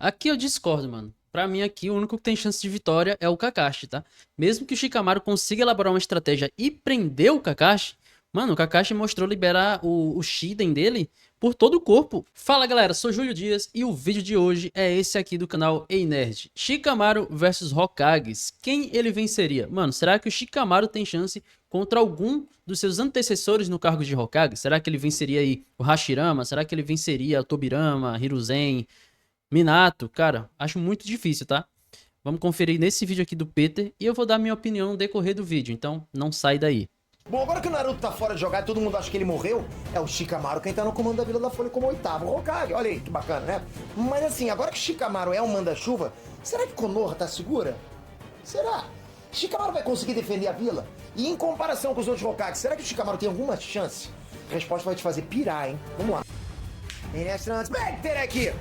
Aqui eu discordo, mano. Pra mim aqui, o único que tem chance de vitória é o Kakashi, tá? Mesmo que o Shikamaru consiga elaborar uma estratégia e prender o Kakashi, mano, o Kakashi mostrou liberar o Shiden dele por todo o corpo. Fala, galera, sou Júlio Dias e o vídeo de hoje é esse aqui do canal Ei Nerd. Shikamaru versus Hokages. Quem ele venceria? Mano, será que o Shikamaru tem chance contra algum dos seus antecessores no cargo de Hokage? Será que ele venceria aí o Hashirama? Será que ele venceria o Tobirama, Hiruzen, Minato? Cara, acho muito difícil, tá? Vamos conferir nesse vídeo aqui do Peter e eu vou dar minha opinião no decorrer do vídeo, então não sai daí. Bom, agora que o Naruto tá fora de jogar e todo mundo acha que ele morreu, é o Shikamaru quem tá no comando da Vila da Folha como oitavo Hokage. Olha aí, que bacana, né? Mas assim, agora que o Shikamaru é um manda-chuva, será que Konoha tá segura? Será? Shikamaru vai conseguir defender a vila? E em comparação com os outros Hokages, será que o Shikamaru tem alguma chance? A resposta vai te fazer pirar, hein? Vamos lá. Specter aqui!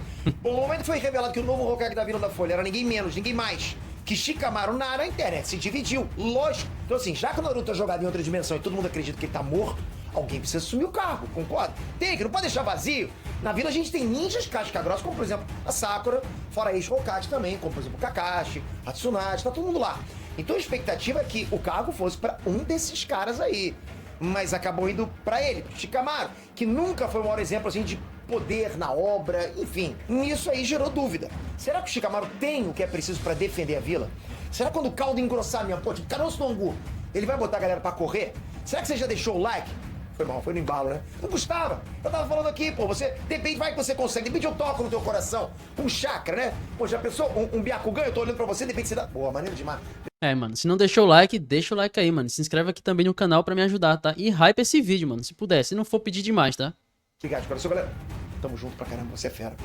Bom, no momento que foi revelado que o novo Hokage da Vila da Folha era ninguém menos, ninguém mais que Shikamaru, a internet se dividiu, lógico. Então assim, já que o Naruto é jogado em outra dimensão e todo mundo acredita que ele tá morto, alguém precisa assumir o cargo, concorda? Tem, que não pode deixar vazio. Na vila a gente tem ninjas casca-grossa, como por exemplo a Sakura, fora ex-Hokage também, como por exemplo o Kakashi, a Tsunade, tá todo mundo lá. Então a expectativa é que o cargo fosse pra um desses caras aí. Mas acabou indo pra ele, pro Shikamaru, que nunca foi o maior exemplo assim de poder na obra, enfim. Isso aí gerou dúvida. Será que o Shikamaru tem o que é preciso pra defender a vila? Será que quando o caldo engrossar mesmo, pô, tipo caroço do angu, ele vai botar a galera pra correr? Será que você já deixou o like? Foi mal, foi no embalo, né? Não custava. Eu tava falando aqui, pô, você, depende, vai que você consegue, depende eu toco no teu coração, um chakra, né? Pô, já pensou, um Byakugan, eu tô olhando pra você, depende você dá... Pô, maneiro demais. É, mano, se não deixou o like, deixa o like aí, mano. Se inscreve aqui também no canal pra me ajudar, tá? E hype esse vídeo, mano, se puder, se não for pedir demais, tá? Obrigado de coração, galera. Tamo junto pra caramba, você é fera.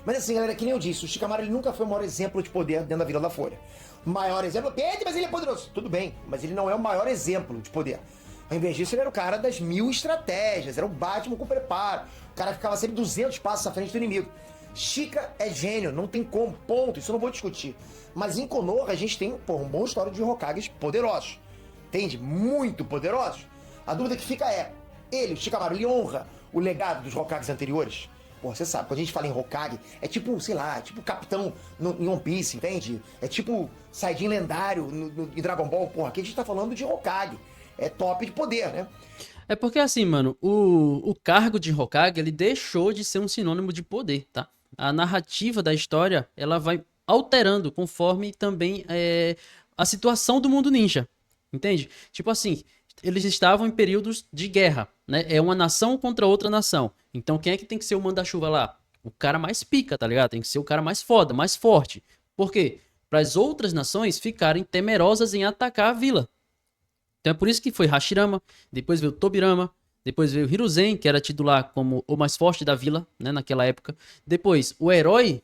Mas assim, galera, que nem eu disse, o Shikamaru ele nunca foi o maior exemplo de poder dentro da Vila da Folha. Maior exemplo, Pedro, mas ele é poderoso. Tudo bem, mas ele não é o maior exemplo de poder. Ao invés disso, ele era o cara das 1000 estratégias, era o Batman com preparo. O cara ficava sempre 200 passos à frente do inimigo. Shika é gênio, não tem como, ponto, isso eu não vou discutir. Mas em Konoha a gente tem, pô, um bom histórico de Hokages poderosos. Entende? Muito poderosos. A dúvida que fica é, ele, o Shikamaru, ele honra o legado dos Hokages anteriores? Pô, você sabe, quando a gente fala em Hokage, é tipo, sei lá, é tipo capitão em One Piece, entende? É tipo Saiyajin lendário em Dragon Ball, porra, aqui a gente tá falando de Hokage. É top de poder, né? É porque assim, mano, o cargo de Hokage, ele deixou de ser um sinônimo de poder, tá? A narrativa da história, ela vai alterando conforme também a situação do mundo ninja, entende? Tipo assim, eles estavam em períodos de guerra, né? É uma nação contra outra nação. Então quem é que tem que ser o manda-chuva lá? O cara mais pica, tá ligado? Tem que ser o cara mais foda, mais forte. Por quê? Para as outras nações ficarem temerosas em atacar a vila. Então é por isso que foi Hashirama, depois veio Tobirama, depois veio Hiruzen, que era tido lá como o mais forte da vila, né, naquela época. Depois, o herói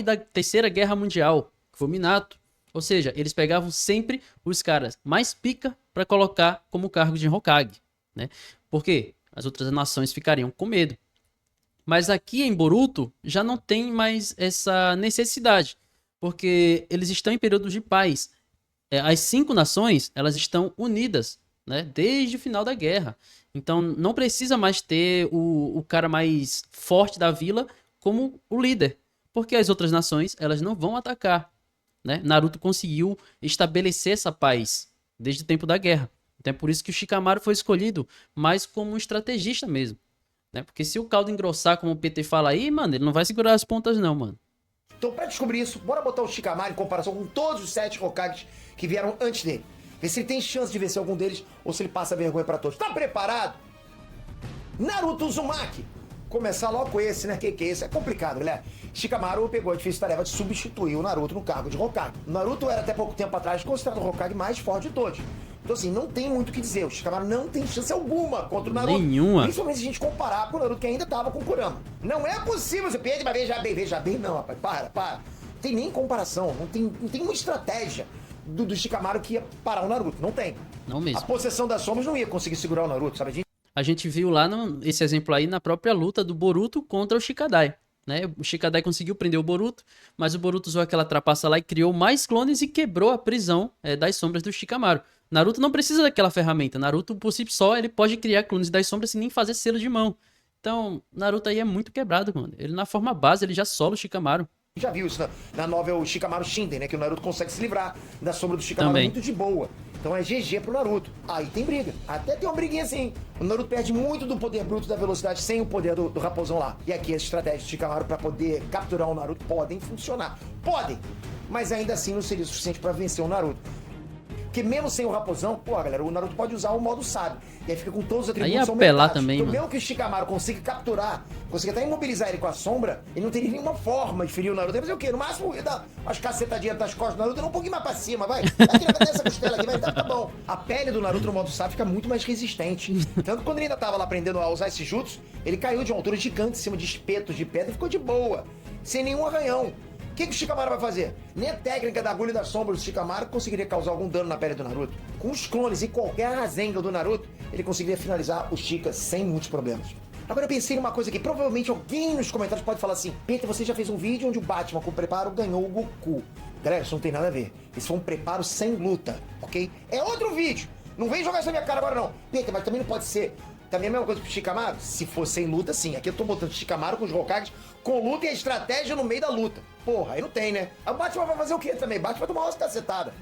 da Terceira Guerra Mundial, que foi o Minato. Ou seja, eles pegavam sempre os caras mais pica para colocar como cargo de Hokage, né? Por quê? As outras nações ficariam com medo. Mas aqui em Boruto já não tem mais essa necessidade, porque eles estão em períodos de paz. As 5 nações, elas estão unidas, né, desde o final da guerra. Então não precisa mais ter o cara mais forte da vila como o líder, porque as outras nações, elas não vão atacar, né? Naruto conseguiu estabelecer essa paz desde o tempo da guerra. Então é por isso que o Shikamaru foi escolhido mais como um estrategista mesmo, né? Porque se o caldo engrossar, como o PT fala aí, mano, ele não vai segurar as pontas não, mano. Então, pra descobrir isso, bora botar o Shikamaru em comparação com todos os 7 Hokages que vieram antes dele. Ver se ele tem chance de vencer algum deles ou se ele passa vergonha pra todos. Tá preparado? Naruto Uzumaki. Começar logo com esse, né? Que é esse? É complicado, galera. Shikamaru pegou a difícil tarefa de substituir o Naruto no cargo de Hokage. O Naruto era até pouco tempo atrás considerado o Hokage mais forte de todos. Então assim, não tem muito o que dizer. O Shikamaru não tem chance alguma contra o Naruto. Nenhuma. Principalmente se a gente comparar com o Naruto que ainda tava com o Kurama. Não é possível você perder, mas veja bem, não, rapaz. Para. Não tem nem comparação. Não tem uma estratégia do Shikamaru que ia parar o Naruto. Não tem. Não mesmo. A possessão das sombras não ia conseguir segurar o Naruto, sabe? A gente viu lá esse exemplo aí na própria luta do Boruto contra o Shikadai, né? O Shikadai conseguiu prender o Boruto, mas o Boruto usou aquela trapaça lá e criou mais clones e quebrou a prisão das sombras do Shikamaru. Naruto não precisa daquela ferramenta. Naruto, por si só, ele pode criar clones das sombras sem nem fazer selo de mão. Então, Naruto aí é muito quebrado, mano. Ele na forma base, ele já sola o Shikamaru. Já viu isso na novel Shikamaru Shinden, né? Que o Naruto consegue se livrar da sombra do Shikamaru Também. muito de boa. Então é GG pro Naruto. Aí tem briga. Até tem uma briguinha assim. O Naruto perde muito do poder bruto da velocidade sem o poder do raposão lá. E aqui as estratégias do Shikamaru pra poder capturar o Naruto podem funcionar. Podem! Mas ainda assim não seria o suficiente pra vencer o Naruto. Porque mesmo sem o raposão, pô, galera, o Naruto pode usar o modo sábio. E aí fica com todos os atributos Aí ia apelar aumentados. também, Então, mano. mesmo que o Shikamaru consiga capturar, consiga até imobilizar ele com a sombra, ele não teria nenhuma forma de ferir o Naruto. Ele vai fazer o quê? No máximo, ia dar umas cacetadinhas das costas do Naruto, um pouquinho mais pra cima, vai. Aqui na essa costela aqui, vai, tá bom. A pele do Naruto no modo sábio fica muito mais resistente. Tanto que quando ele ainda tava lá aprendendo a usar esse jutsu, ele caiu de uma altura gigante em cima de espetos de pedra e ficou de boa, sem nenhum arranhão. O que o Shikamaru vai fazer? Nem a técnica da agulha e das sombras do Shikamaru conseguiria causar algum dano na pele do Naruto. Com os clones e qualquer Rasengan do Naruto, ele conseguiria finalizar o Shika sem muitos problemas. Agora eu pensei numa coisa aqui, provavelmente alguém nos comentários pode falar assim: Peter, você já fez um vídeo onde o Batman com preparo ganhou o Goku. Galera, isso não tem nada a ver. Isso foi um preparo sem luta, ok? É outro vídeo. Não vem jogar isso na minha cara agora não. Peter, mas também não pode ser... Também é a mesma coisa pro Shikamaru? Se for sem luta, sim. Aqui eu tô botando Shikamaru com os Hokages com luta e a estratégia no meio da luta. Porra, aí não tem, né? A Batman vai fazer o quê também? Batman vai tomar umas cacetadas.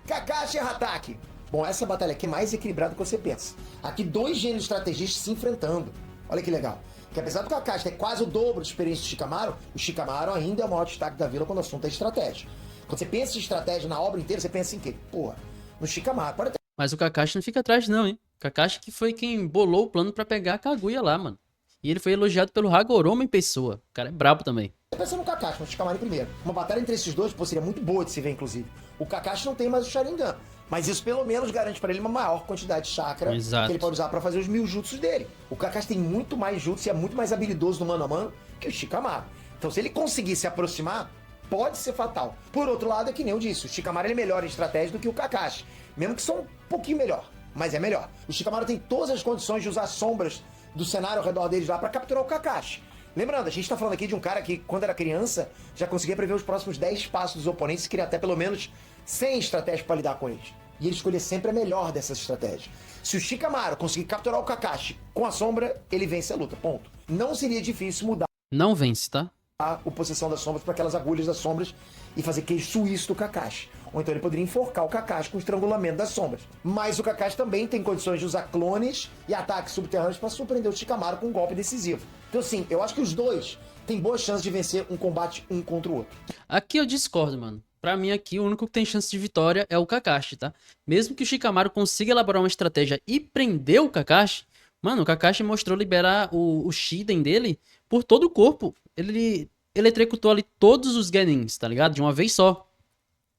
Kakashi e Hatake. Bom, essa batalha aqui é mais equilibrada do que você pensa. Aqui dois gênios estrategistas se enfrentando. Olha que legal. Que apesar do Kakashi ter quase o dobro de experiência do Shikamaru, o Shikamaru ainda é o maior destaque da vila quando o assunto é estratégia. Quando você pensa em estratégia na obra inteira, você pensa em quê? Porra, no Shikamaru. Pode até Mas o Kakashi não fica atrás não, hein? O Kakashi que foi quem bolou o plano pra pegar a Kaguya lá, mano. E ele foi elogiado pelo Hagoromo em pessoa. O cara é brabo também. pensando no Kakashi, no Shikamaru em primeiro. Uma batalha entre esses dois, pô, seria muito boa de se ver, inclusive. O Kakashi não tem mais o Sharingan, mas isso pelo menos garante pra ele uma maior quantidade de chakra Exato. que ele pode usar pra fazer os 1000 jutsus dele. O Kakashi tem muito mais jutsu e é muito mais habilidoso no mano a mano que o Shikamaru. Então se ele conseguir se aproximar, pode ser fatal. Por outro lado, é que nem eu disse, o Shikamaru ele é melhor em estratégia do que o Kakashi. Mesmo que são um pouquinho melhor, mas é melhor. O Shikamaru tem todas as condições de usar sombras do cenário ao redor deles lá pra capturar o Kakashi. Lembrando, a gente tá falando aqui de um cara que, quando era criança, já conseguia prever os próximos 10 passos dos oponentes e criar até pelo menos 100 estratégias pra lidar com eles. E ele escolher sempre a melhor dessas estratégias. Se o Shikamaru conseguir capturar o Kakashi com a sombra, ele vence a luta, ponto. Não seria difícil mudar Não vence, tá? a posição das sombras para aquelas agulhas das sombras e fazer queijo suíço do Kakashi. Ou então ele poderia enforcar o Kakashi com o estrangulamento das sombras. Mas o Kakashi também tem condições de usar clones e ataques subterrâneos para surpreender o Shikamaru com um golpe decisivo. Então assim, eu acho que os dois têm boas chances de vencer um combate um contra o outro. Aqui eu discordo, mano. Pra mim aqui, o único que tem chance de vitória é o Kakashi, tá? Mesmo que o Shikamaru consiga elaborar uma estratégia e prender o Kakashi, mano, o Kakashi mostrou liberar o Shiden dele por todo o corpo. Ele eletrocutou ali todos os Genins, tá ligado? De uma vez só.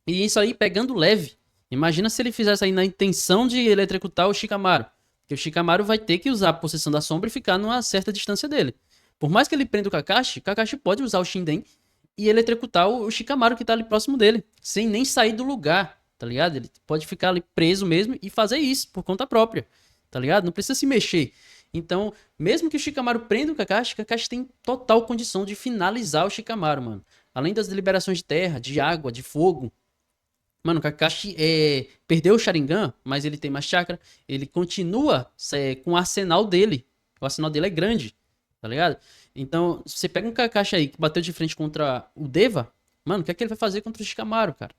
E isso aí pegando leve. Imagina se ele fizesse aí na intenção de eletrocutar o Shikamaru. Porque o Shikamaru vai ter que usar a possessão da sombra e ficar numa certa distância dele. Por mais que ele prenda o Kakashi pode usar o Shinden e eletrocutar o Shikamaru que tá ali próximo dele, sem nem sair do lugar, tá ligado? Ele pode ficar ali preso mesmo e fazer isso por conta própria, tá ligado? Não precisa se mexer. Então, mesmo que o Shikamaru prenda o Kakashi tem total condição de finalizar o Shikamaru, mano. Além das liberações de terra, de água, de fogo. Mano, o Kakashi perdeu o Sharingan, mas ele tem mais chakra. Ele continua com o arsenal dele. O arsenal dele é grande, tá ligado? Então, se você pega um Kakashi aí que bateu de frente contra o Deva, mano, o que é que ele vai fazer contra o Shikamaru, cara?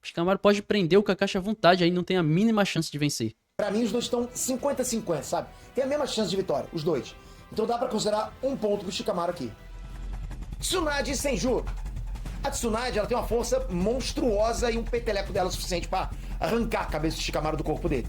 O Shikamaru pode prender o Kakashi à vontade, aí não tem a mínima chance de vencer. Pra mim, os dois estão 50-50, sabe? Tem a mesma chance de vitória, os dois. Então dá pra considerar um ponto pro Shikamaru aqui. Tsunade e Senju. A Tsunade, ela tem uma força monstruosa e um peteleco dela suficiente pra arrancar a cabeça do Shikamaru do corpo dele.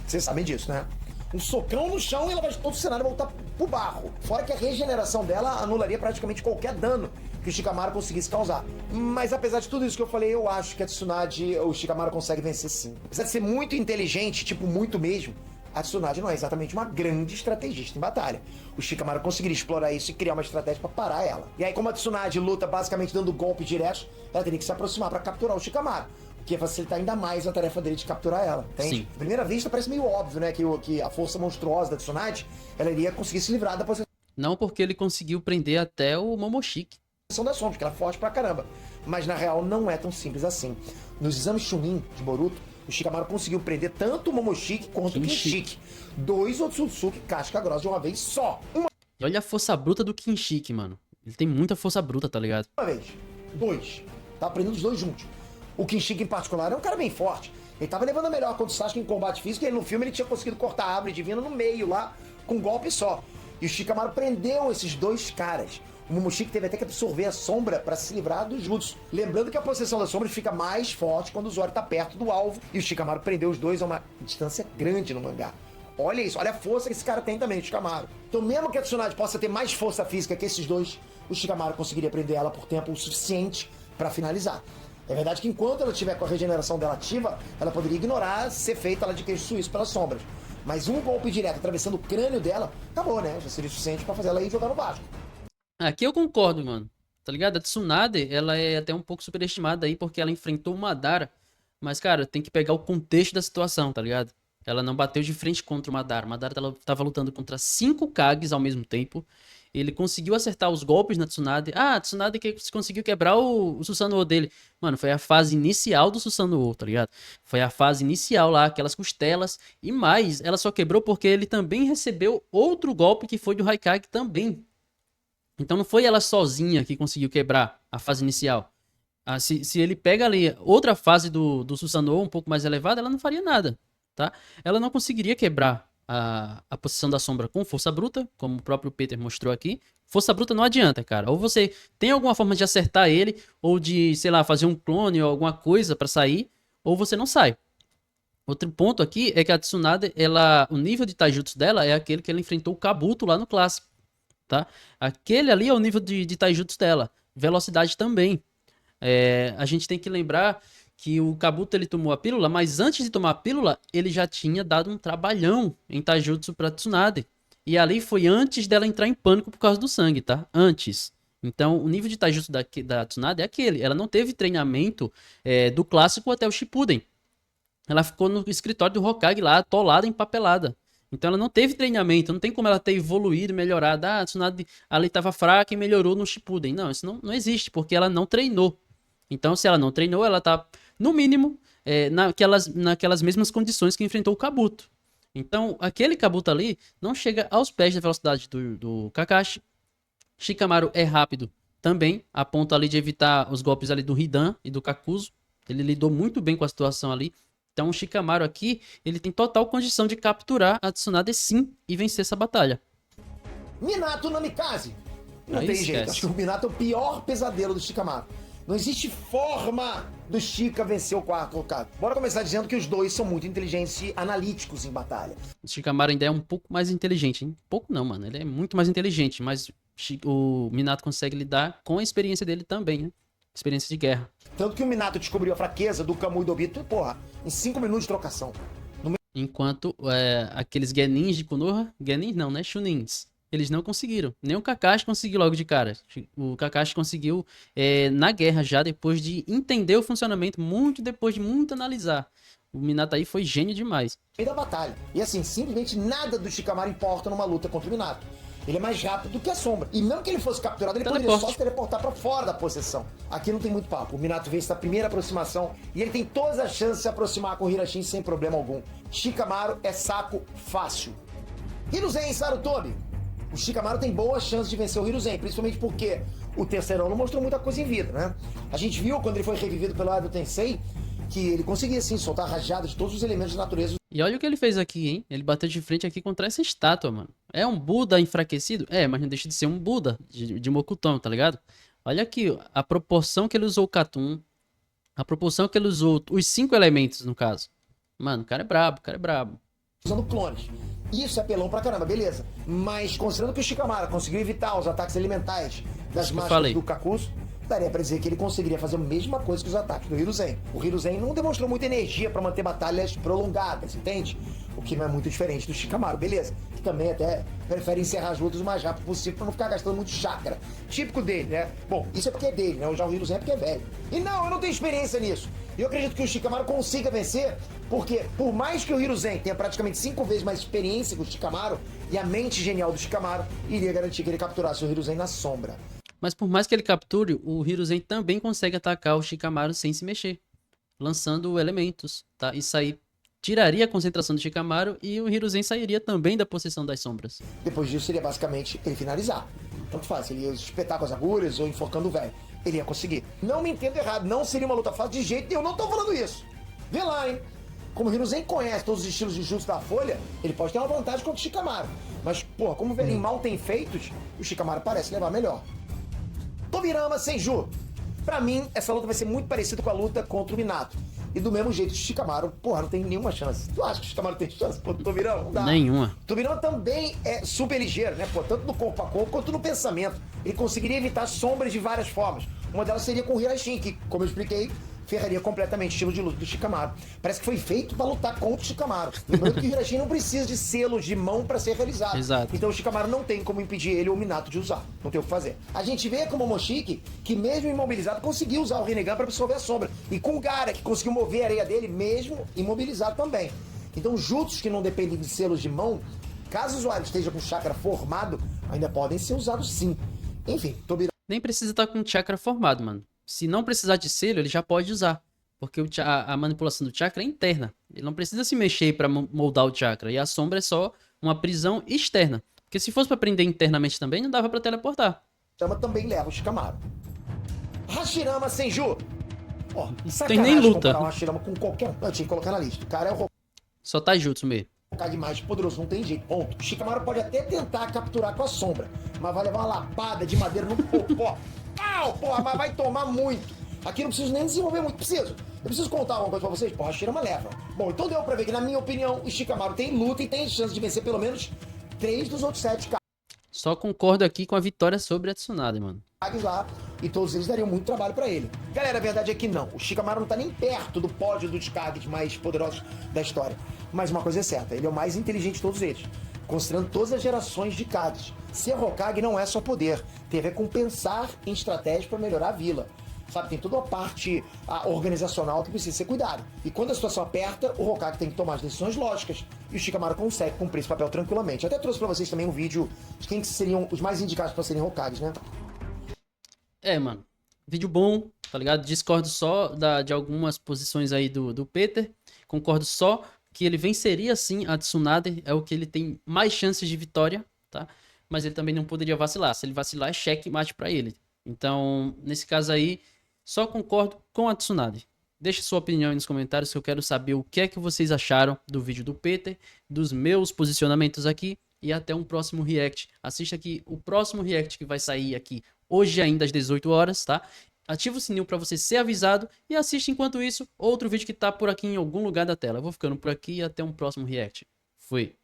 Vocês sabem disso, né? Um socão no chão e ela vai todo o cenário voltar pro barro. Fora que a regeneração dela anularia praticamente qualquer dano que o Shikamaru conseguisse causar. Mas apesar de tudo isso que eu falei, eu acho que a Tsunade, o Shikamaru consegue vencer sim. Apesar de ser muito inteligente, tipo muito mesmo, a Tsunade não é exatamente uma grande estrategista em batalha. O Shikamaru conseguiria explorar isso e criar uma estratégia pra parar ela. E aí, como a Tsunade luta basicamente dando golpe direto, ela teria que se aproximar pra capturar o Shikamaru. Que ia facilitar ainda mais a tarefa dele de capturar ela, entende? Sim. À primeira vista parece meio óbvio, né, que a força monstruosa da Tsunade, ela iria conseguir se livrar da posição Não porque ele conseguiu prender até o Momoshiki. da sombra, porque ela é forte pra caramba. Mas na real não é tão simples assim. Nos exames Chunin de Boruto, o Shikamaru conseguiu prender tanto o Momoshiki quanto o Kinshiki. Dois Otsutsuki casca grossa de uma vez só. E olha a força bruta do Kinshiki, mano. Ele tem muita força bruta, tá ligado? Uma vez, dois. Tá aprendendo os dois juntos. O Kinshiki, em particular, é um cara bem forte. Ele tava levando a melhor contra o Sasuke em combate físico e no filme ele tinha conseguido cortar a árvore divina no meio lá, com um golpe só. E o Shikamaru prendeu esses dois caras. O Momoshiki teve até que absorver a sombra para se livrar dos jutsu. Lembrando que a possessão das sombras fica mais forte quando o Zoro tá perto do alvo. E o Shikamaru prendeu os dois a uma distância grande no mangá. Olha isso, olha a força que esse cara tem também, o Shikamaru. Então mesmo que a Tsunade possa ter mais força física que esses dois, o Shikamaru conseguiria prender ela por tempo o suficiente para finalizar. É verdade que enquanto ela estiver com a regeneração dela ativa, ela poderia ignorar ser feita ela de queijo suíço pelas sombras. Mas um golpe direto atravessando o crânio dela, acabou, né? Já seria suficiente para fazer ela ir jogar no Vasco. Aqui eu concordo, mano. Tá ligado? A Tsunade, ela é até um pouco superestimada aí porque ela enfrentou o Madara. Mas, cara, tem que pegar o contexto da situação, tá ligado? Ela não bateu de frente contra o Madara. O Madara tava lutando contra 5 Kages ao mesmo tempo. Ele conseguiu acertar os golpes na Tsunade. Ah, a Tsunade conseguiu quebrar o Susanoo dele. Mano, foi a fase inicial do Susanoo, tá ligado? Foi a fase inicial lá, aquelas costelas. E mais, ela só quebrou porque ele também recebeu outro golpe que foi do Haikage também. Então não foi ela sozinha que conseguiu quebrar a fase inicial. Ah, se ele pega ali outra fase do Susanoo um pouco mais elevada, ela não faria nada, tá? Ela não conseguiria quebrar a posição da sombra com força bruta, como o próprio Peter mostrou aqui. Força bruta não adianta, cara. Ou você tem alguma forma de acertar ele, ou de, sei lá, fazer um clone ou alguma coisa pra sair, ou você não sai. Outro ponto aqui é que a Tsunade, o nível de taijutsu dela é aquele que ela enfrentou o Kabuto lá no clássico, tá? Aquele ali é o nível de taijutsu dela. Velocidade também. A gente tem que lembrar que o Kabuto ele tomou a pílula, mas antes de tomar a pílula, ele já tinha dado um trabalhão em taijutsu pra Tsunade. E ali foi antes dela entrar em pânico por causa do sangue, tá? Antes. Então, o nível de taijutsu da Tsunade é aquele. Ela não teve treinamento do clássico até o Shippuden. Ela ficou no escritório do Hokage lá, atolada, empapelada. Então ela não teve treinamento, não tem como ela ter evoluído, melhorado. Ah, a Tsunade ali estava fraca e melhorou no Shippuden. Não, isso não existe, porque ela não treinou. Então, se ela não treinou, ela tá, no mínimo, naquelas mesmas condições que enfrentou o Kabuto. Então, aquele Kabuto ali não chega aos pés da velocidade do Kakashi. Shikamaru é rápido também, a ponto ali de evitar os golpes ali do Hidan e do Kakuzu. Ele lidou muito bem com a situação ali. Então o Shikamaru aqui, ele tem total condição de capturar a Tsunade sim e vencer essa batalha. Minato Namikaze. Não Aí tem esquece. jeito, acho que o Minato é o pior pesadelo do Shikamaru. Não existe forma do Shika vencer o quarto Hokage. Bora começar dizendo que os dois são muito inteligentes e analíticos em batalha. O Shikamaru ainda é um pouco mais inteligente, hein? Pouco não, mano. Ele é muito mais inteligente, mas o Minato consegue lidar com a experiência dele também, né? Experiência de guerra. Tanto que o Minato descobriu a fraqueza do Kamui e do Obito, porra, em 5 minutos de trocação. Enquanto aqueles Genins de Konoha, Genins não, né? Chunins, eles não conseguiram. Nem o Kakashi conseguiu logo de cara. O Kakashi conseguiu na guerra já, depois de entender o funcionamento, muito depois de muito analisar. O Minato aí foi gênio demais. Da batalha. E assim, simplesmente nada do Shikamaru importa numa luta contra o Minato. Ele é mais rápido do que a sombra. E não que ele fosse capturado, ele poderia só se teleportar pra fora da possessão. Aqui não tem muito papo. O Minato vence na primeira aproximação e ele tem todas as chances de se aproximar com o Hirashin sem problema algum. Shikamaru é saco fácil. Hiruzen e Sarutobi. O Shikamaru tem boas chances de vencer o Hiruzen, principalmente porque o terceirão não mostrou muita coisa em vida, né? A gente viu quando ele foi revivido pelo Ado Tensei que ele conseguia, sim, soltar rajadas de todos os elementos da natureza. E olha o que ele fez aqui, hein? Ele bateu de frente aqui contra essa estátua, mano. É um Buda enfraquecido? Mas não deixa de ser um Buda de Mokuton, tá ligado? Olha aqui, a proporção que ele usou o Katun, a proporção que ele usou os 5 elementos, no caso. Mano, o cara é brabo, o cara é brabo. Usando clones. Isso é pelão pra caramba, beleza. Mas considerando que o Shikamaru conseguiu evitar os ataques elementais das máscaras do Kakuzu, daria pra dizer que ele conseguiria fazer a mesma coisa que os ataques do Hiruzen. O Hiruzen não demonstrou muita energia pra manter batalhas prolongadas, entende? O que não é muito diferente do Shikamaru, beleza? Que também até prefere encerrar as lutas o mais rápido possível pra não ficar gastando muito chakra. Típico dele, né? Bom, isso é porque é dele, né? Já o Hiruzen é porque é velho. E não, eu não tenho experiência nisso. E eu acredito que o Shikamaru consiga vencer, porque por mais que o Hiruzen tenha praticamente 5 vezes mais experiência que o Shikamaru, e a mente genial do Shikamaru iria garantir que ele capturasse o Hiruzen na sombra. Mas por mais que ele capture, o Hiruzen também consegue atacar o Shikamaru sem se mexer, lançando elementos, tá? E sair tiraria a concentração do Shikamaru e o Hiruzen sairia também da possessão das sombras. Depois disso, seria basicamente ele finalizar. Tanto faz, ele ia espetar com as agulhas ou enforcando o velho. Ele ia conseguir. Não me entenda errado, não seria uma luta fácil de jeito nenhum, não tô falando isso. Vê lá, hein? Como o Hiruzen conhece todos os estilos de jutsu da Folha, ele pode ter uma vantagem contra o Shikamaru. Mas, porra, como o velhinho mal tem feitos, o Shikamaru parece levar melhor. Tobirama Senju. Pra mim, essa luta vai ser muito parecida com a luta contra o Minato. E do mesmo jeito, o Shikamaru, porra, não tem nenhuma chance. Tu acha que o Shikamaru tem chance contra o Tobirama? Não dá. Nenhuma. O Tobirama também é super ligeiro, né? Pô, tanto no corpo a corpo quanto no pensamento. Ele conseguiria evitar sombras de várias formas. Uma delas seria com o Hirashin, que, como eu expliquei, ferraria completamente o estilo de luta do Shikamaru. Parece que foi feito pra lutar contra o Shikamaru. Lembrando que o Hirashin não precisa de selos de mão pra ser realizado. Exato. Então o Shikamaru não tem como impedir ele ou o Minato de usar. Não tem o que fazer. A gente vê com o Momoshiki, que mesmo imobilizado, conseguiu usar o Rinnegan pra absorver a sombra. E com o Gaara, que conseguiu mover a areia dele, mesmo imobilizado também. Então jutsus que não dependem de selos de mão, caso o usuário esteja com chakra formado, ainda podem ser usados sim. Enfim, Tobirama. Nem precisa estar com o chakra formado, mano. Se não precisar de selo, ele já pode usar. Porque a manipulação do chakra é interna. Ele não precisa se mexer para moldar o chakra. E a sombra é só uma prisão externa. Porque se fosse para prender internamente também, não dava para teleportar. Também leva o Shikamaru. Hashirama Senju. Ó, Tem nem luta. comparar o Hashirama com qualquer um. Eu tinha que colocar na lista. O cara é o Só taijutsu mesmo. Hokage mais poderoso, não tem jeito, ponto. O Shikamaru pode até tentar capturar com a sombra, mas vai levar uma lapada de madeira no popó. Au, porra, mas vai tomar muito. Aqui não preciso nem desenvolver muito, preciso. Eu preciso contar uma coisa pra vocês? Porra, a Hashirama leva. Bom, então deu pra ver que, na minha opinião, o Shikamaru tem luta e tem chance de vencer pelo menos 3 dos outros 7 Só concordo aqui com a vitória sobre a Tsunade, mano. Kages lá, e todos eles dariam muito trabalho pra ele. Galera, a verdade é que não. O Shikamaru não tá nem perto do pódio dos Kages mais poderosos da história. Mas uma coisa é certa, ele é o mais inteligente de todos eles, considerando todas as gerações de Kages. Ser Hokage não é só poder, tem a ver com pensar em estratégias pra melhorar a vila. Sabe, tem toda uma parte organizacional que precisa ser cuidado. E quando a situação aperta, o Hokage tem que tomar as decisões lógicas. E o Shikamaru consegue cumprir esse papel tranquilamente. Eu até trouxe pra vocês também um vídeo de quem que seriam os mais indicados pra serem Hokages, né? É, mano. Vídeo bom, tá ligado? Discordo só de algumas posições aí do Peter. Concordo só que ele venceria sim a Tsunade. É o que ele tem mais chances de vitória, tá? Mas ele também não poderia vacilar. Se ele vacilar, é checkmate pra ele. Então, nesse caso aí, só concordo com a Tsunade. Deixe sua opinião aí nos comentários que eu quero saber o que é que vocês acharam do vídeo do Peter, dos meus posicionamentos aqui e até um próximo react. Assista aqui o próximo react que vai sair aqui hoje ainda às 18 horas, tá? Ativa o sininho para você ser avisado e assiste enquanto isso outro vídeo que tá por aqui em algum lugar da tela. Eu vou ficando por aqui e até um próximo react. Fui.